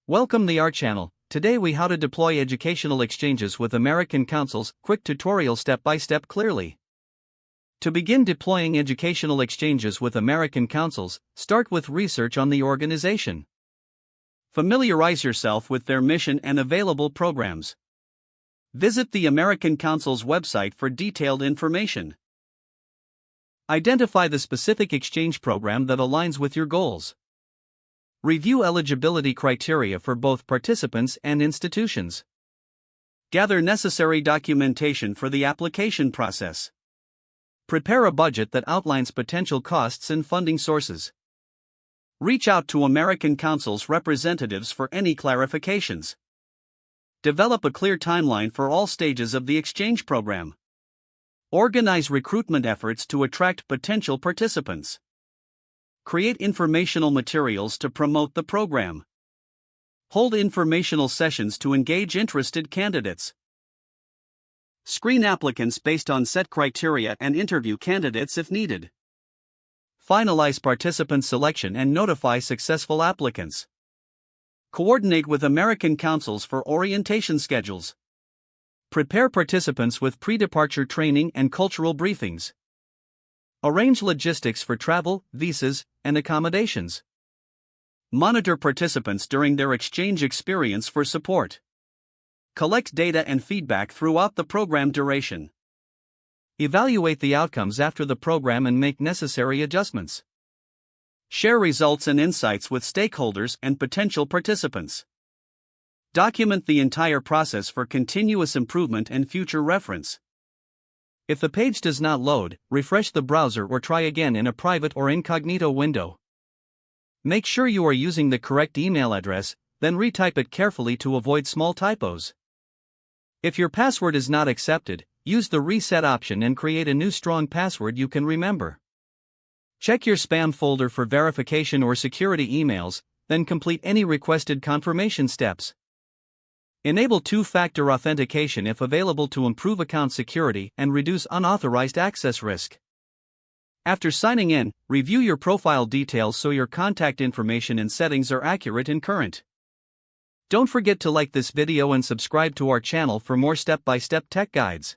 Welcome to our channel. Today we how to deploy educational exchanges with American councils, quick tutorial step by step clearly. To begin deploying educational exchanges with American councils, start with research on the organization. Familiarize yourself with their mission and available programs. Visit the American Council's website for detailed information. Identify the specific exchange program that aligns with your goals. Review eligibility criteria for both participants and institutions. Gather necessary documentation for the application process. Prepare a budget that outlines potential costs and funding sources. Reach out to American Council's representatives for any clarifications. Develop a clear timeline for all stages of the exchange program. Organize recruitment efforts to attract potential participants. Create informational materials to promote the program. Hold informational sessions to engage interested candidates. Screen applicants based on set criteria and interview candidates if needed. Finalize participant selection and notify successful applicants. Coordinate with American councils for orientation schedules. Prepare participants with pre-departure training and cultural briefings. Arrange logistics for travel, visas, and accommodations. Monitor participants during their exchange experience for support. Collect data and feedback throughout the program duration. Evaluate the outcomes after the program and make necessary adjustments. Share results and insights with stakeholders and potential participants. Document the entire process for continuous improvement and future reference. If the page does not load, refresh the browser or try again in a private or incognito window. Make sure you are using the correct email address, then retype it carefully to avoid small typos. If your password is not accepted, use the reset option and create a new strong password you can remember. Check your spam folder for verification or security emails, then complete any requested confirmation steps. Enable two-factor authentication if available to improve account security and reduce unauthorized access risk. After signing in, review your profile details so your contact information and settings are accurate and current. Don't forget to like this video and subscribe to our channel for more step-by-step tech guides.